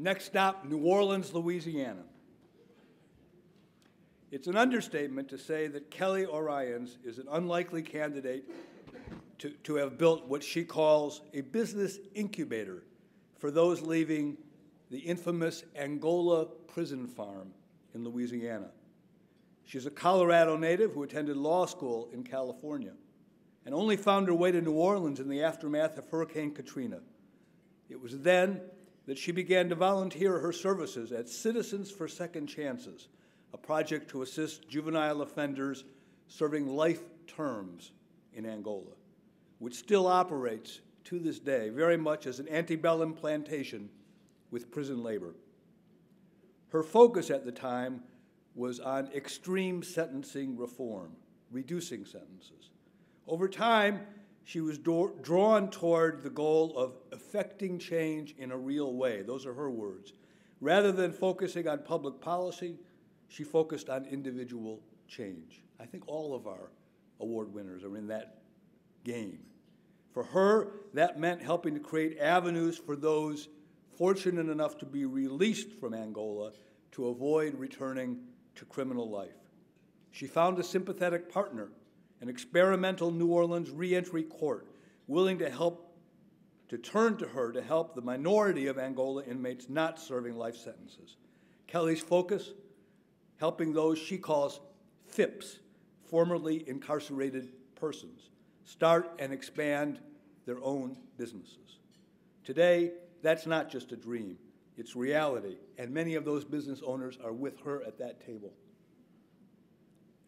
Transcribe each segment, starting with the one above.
Next stop, New Orleans, Louisiana. It's an understatement to say that Kelly Orians is an unlikely candidate to have built what she calls a business incubator for those leaving the infamous Angola prison farm in Louisiana. She's a Colorado native who attended law school in California and only found her way to New Orleans in the aftermath of Hurricane Katrina. It was then that she began to volunteer her services at Citizens for Second Chances, a project to assist juvenile offenders serving life terms in Angola, which still operates to this day very much as an antebellum plantation with prison labor. Her focus at the time was on extreme sentencing reform, reducing sentences. Over time, she was drawn toward the goal of effecting change in a real way. Those are her words. Rather than focusing on public policy, she focused on individual change. I think all of our award winners are in that game. For her, that meant helping to create avenues for those fortunate enough to be released from Angola to avoid returning to criminal life. She found a sympathetic partner, an experimental New Orleans reentry court, willing to turn to her to help the minority of Angola inmates not serving life sentences. Kelly's focus, helping those she calls FIPs, formerly incarcerated persons, start and expand their own businesses. Today, that's not just a dream, it's reality, and many of those business owners are with her at that table.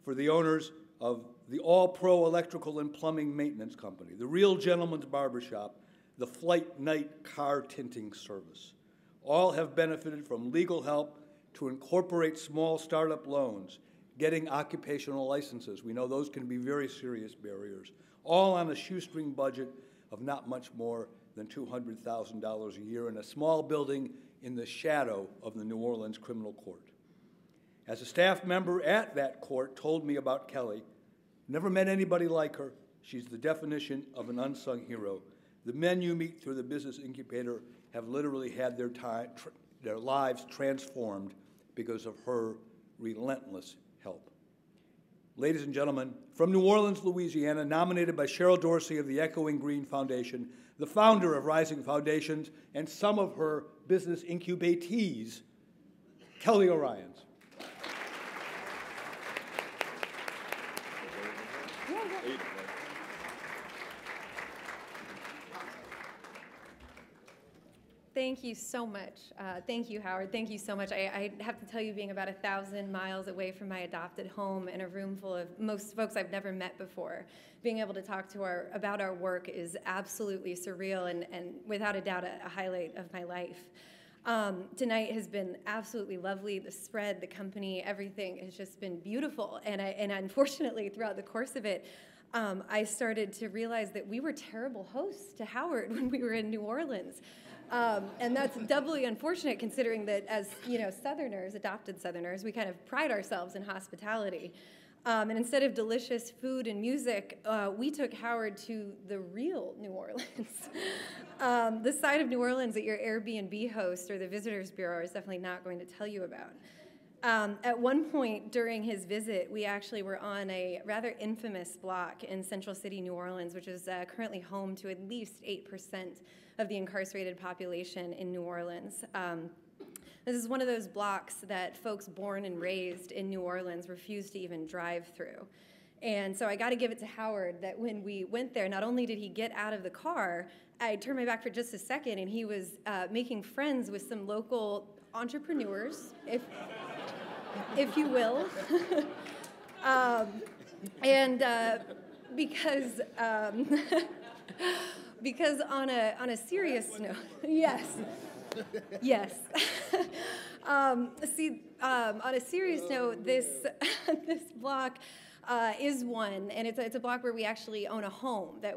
For the owners of the All-Pro Electrical and Plumbing Maintenance Company, the Real Gentleman's Barbershop, the Flight Night Car Tinting Service, all have benefited from legal help to incorporate small startup loans, getting occupational licenses. We know those can be very serious barriers, all on a shoestring budget of not much more than $200,000 a year in a small building in the shadow of the New Orleans Criminal Court. As a staff member at that court told me about Kelly, never met anybody like her. She's the definition of an unsung hero. The men you meet through the business incubator have literally had their lives transformed because of her relentless help. Ladies and gentlemen, from New Orleans, Louisiana, nominated by Cheryl Dorsey of the Echoing Green Foundation, the founder of Rising Foundations, and some of her business incubatees, Kelly Orians. Thank you so much. Thank you, Howard. Thank you so much. I have to tell you, being about 1,000 miles away from my adopted home in a room full of most folks I've never met before, being able to talk to about our work is absolutely surreal and without a doubt a highlight of my life. Tonight has been absolutely lovely. The spread, the company, everything has just been beautiful. And unfortunately, throughout the course of it, I started to realize that we were terrible hosts to Howard when we were in New Orleans. And that's doubly unfortunate considering that as, Southerners, adopted Southerners, we kind of pride ourselves in hospitality. And instead of delicious food and music, we took Howard to the real New Orleans. The side of New Orleans that your Airbnb host or the Visitors Bureau is definitely not going to tell you about. At one point during his visit, we actually were on a rather infamous block in Central City, New Orleans, which is currently home to at least 8% of the incarcerated population in New Orleans. This is one of those blocks that folks born and raised in New Orleans refuse to even drive through. And so I got to give it to Howard that when we went there, not only did he get out of the car, I turned my back for just a second, and he was making friends with some local entrepreneurs, if you will. Because on a serious note, yes. On a serious note, this block is one, and it's a block where we actually own a home that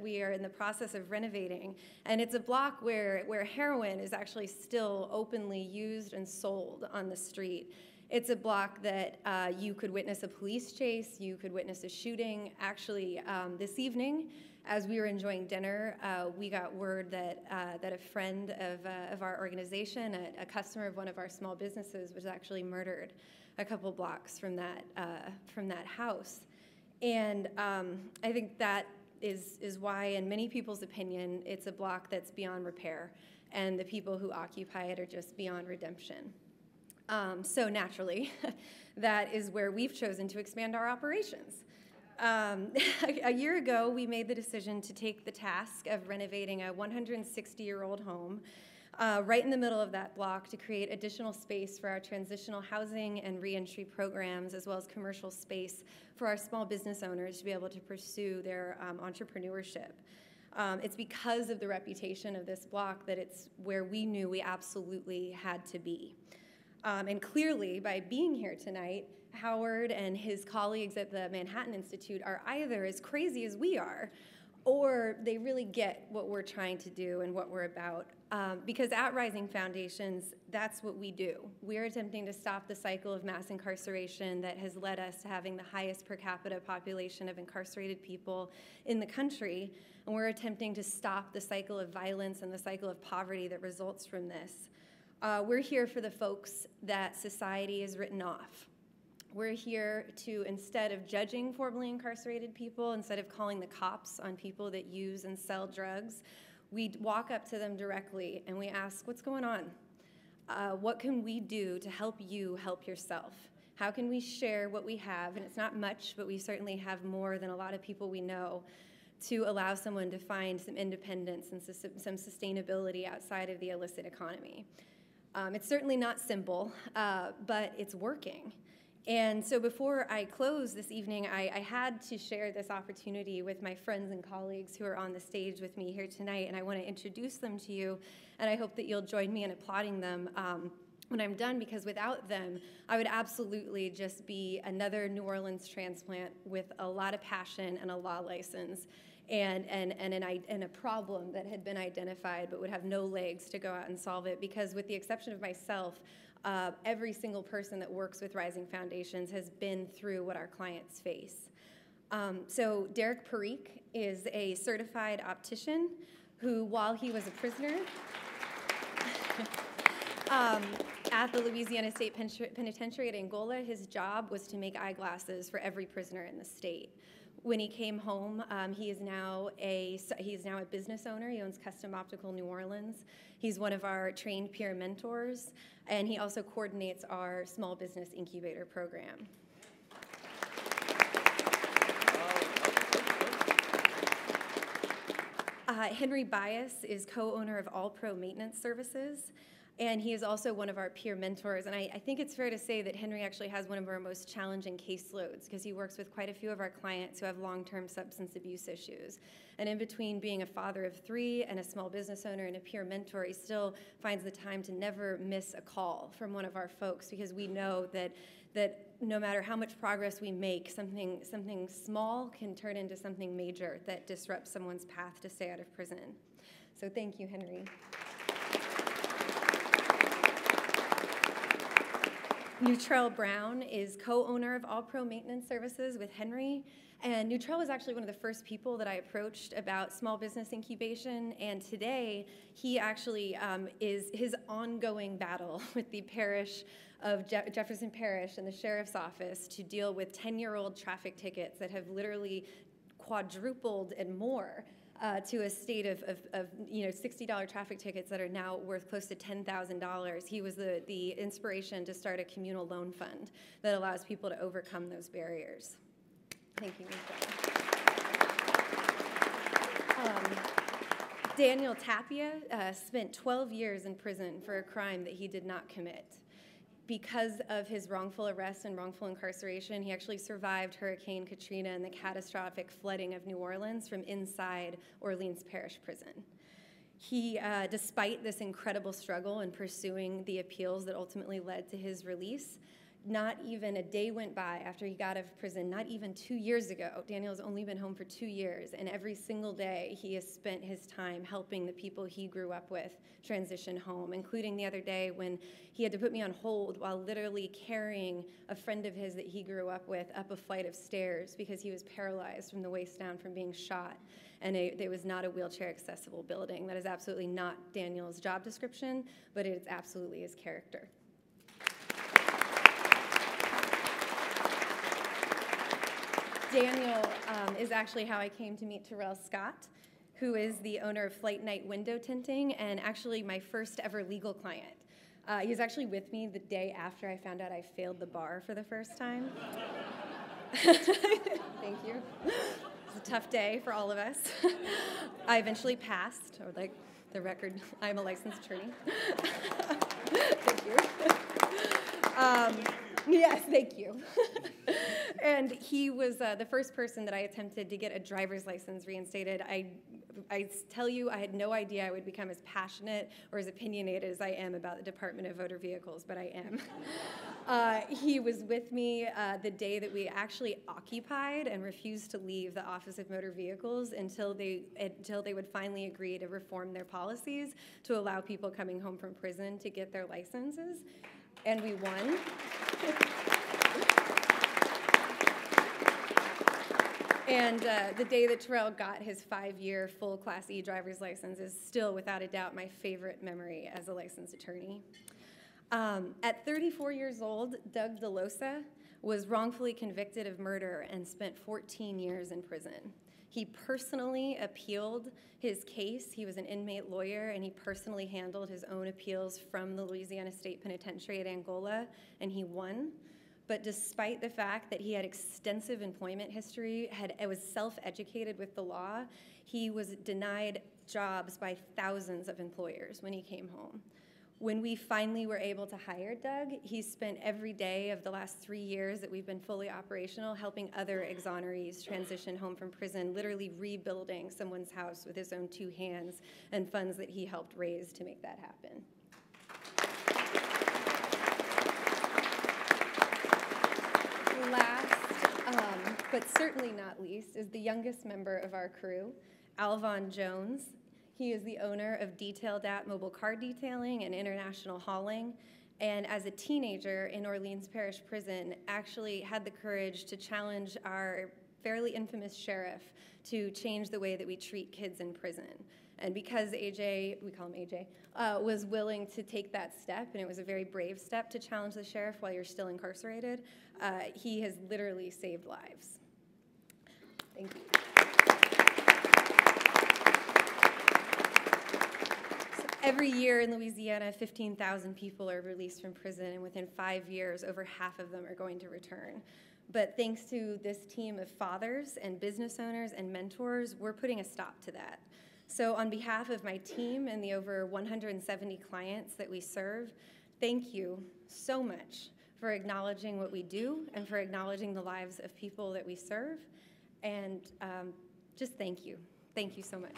we are in the process of renovating, and it's a block where heroin is actually still openly used and sold on the street. It's a block that you could witness a police chase, you could witness a shooting. Actually, this evening, as we were enjoying dinner, we got word that a friend of our organization, a customer of one of our small businesses, was actually murdered a couple blocks from that house. And I think that is why, in many people's opinion, it's a block that's beyond repair, and the people who occupy it are just beyond redemption. So naturally, that is where we've chosen to expand our operations. A year ago, we made the decision to take the task of renovating a 160-year-old home right in the middle of that block to create additional space for our transitional housing and reentry programs, as well as commercial space for our small business owners to be able to pursue their entrepreneurship. It's because of the reputation of this block that it's where we knew we absolutely had to be. And clearly, by being here tonight, Howard and his colleagues at the Manhattan Institute are either as crazy as we are, or they really get what we're trying to do and what we're about. Because at Rising Foundations, that's what we do. We're attempting to stop the cycle of mass incarceration that has led us to having the highest per capita population of incarcerated people in the country, and we're attempting to stop the cycle of violence and the cycle of poverty that results from this. We're here for the folks that society has written off. We're here to, instead of judging formerly incarcerated people, instead of calling the cops on people that use and sell drugs, we walk up to them directly and we ask, what's going on? What can we do to help you help yourself? How can we share what we have? And it's not much, but we certainly have more than a lot of people we know, to allow someone to find some independence and some sustainability outside of the illicit economy. It's certainly not simple, but it's working. And so before I close this evening, I had to share this opportunity with my friends and colleagues who are on the stage with me here tonight, and I want to introduce them to you, and I hope that you'll join me in applauding them when I'm done, because without them, I would absolutely just be another New Orleans transplant with a lot of passion and a law license, and a problem that had been identified but would have no legs to go out and solve it, because with the exception of myself, every single person that works with Rising Foundations has been through what our clients face. So Derek Parikh is a certified optician who, while he was a prisoner at the Louisiana State Penitentiary at Angola, his job was to make eyeglasses for every prisoner in the state. When he came home, he is now a business owner. He owns Custom Optical New Orleans. He's one of our trained peer mentors, and he also coordinates our small business incubator program. Henry Bias is co-owner of All Pro Maintenance Services, and he is also one of our peer mentors. And I think it's fair to say that Henry actually has one of our most challenging caseloads, because he works with quite a few of our clients who have long-term substance abuse issues. And in between being a father of 3 and a small business owner and a peer mentor, he still finds the time to never miss a call from one of our folks, because we know that no matter how much progress we make, something small can turn into something major that disrupts someone's path to stay out of prison. So thank you, Henry. Nutrell Brown is co-owner of All Pro Maintenance Services with Henry, and Nutrell was actually one of the first people that I approached about small business incubation, and today he actually is his ongoing battle with the parish of Jefferson Parish and the Sheriff's Office to deal with 10-year-old traffic tickets that have literally quadrupled and more to a state of $60 traffic tickets that are now worth close to $10,000. He was the inspiration to start a communal loan fund that allows people to overcome those barriers. Thank you, Daniel Tapia spent 12 years in prison for a crime that he did not commit. Because of his wrongful arrest and wrongful incarceration, he actually survived Hurricane Katrina and the catastrophic flooding of New Orleans from inside Orleans Parish Prison. He, despite this incredible struggle in pursuing the appeals that ultimately led to his release, not even a day went by after he got out of prison, not even 2 years ago. Daniel's only been home for 2 years, and every single day he has spent his time helping the people he grew up with transition home, including the other day when he had to put me on hold while literally carrying a friend of his that he grew up with up a flight of stairs because he was paralyzed from the waist down from being shot, and it was not a wheelchair accessible building. That is absolutely not Daniel's job description, but it is absolutely his character. Daniel is actually how I came to meet Terrell Scott, who is the owner of Flight Night Window Tinting and actually my first ever legal client. He was actually with me the day after I found out I failed the bar for the first time. Thank you. It was a tough day for all of us. I eventually passed, or like the record, I'm a licensed attorney. Thank you. Yes, thank you. And he was the first person that I attempted to get a driver's license reinstated. I tell you, I had no idea I would become as passionate or as opinionated as I am about the Department of Motor Vehicles, but I am. He was with me the day that we actually occupied and refused to leave the Office of Motor Vehicles until they would finally agree to reform their policies to allow people coming home from prison to get their licenses. And we won. And the day that Terrell got his 5-year full Class E driver's license is still, without a doubt, my favorite memory as a licensed attorney. At 34 years old, Doug DeLosa was wrongfully convicted of murder and spent 14 years in prison. He personally appealed his case. He was an inmate lawyer, and he personally handled his own appeals from the Louisiana State Penitentiary at Angola, and he won. But despite the fact that he had extensive employment history, was self-educated with the law, he was denied jobs by thousands of employers when he came home. When we finally were able to hire Doug, he spent every day of the last 3 years that we've been fully operational helping other exonerees transition home from prison, literally rebuilding someone's house with his own 2 hands and funds that he helped raise to make that happen. Last, but certainly not least, is the youngest member of our crew, Alvon Jones. He is the owner of Detail Dat Mobile Car Detailing and International Hauling, and as a teenager in Orleans Parish Prison, actually had the courage to challenge our fairly infamous sheriff to change the way that we treat kids in prison. And because AJ, we call him AJ, was willing to take that step, and it was a very brave step to challenge the sheriff while you're still incarcerated, he has literally saved lives. Thank you. So every year in Louisiana, 15,000 people are released from prison, and within 5 years, over half of them are going to return. But thanks to this team of fathers and business owners and mentors, we're putting a stop to that. So on behalf of my team and the over 170 clients that we serve, thank you so much for acknowledging what we do and for acknowledging the lives of people that we serve. And just thank you. Thank you so much.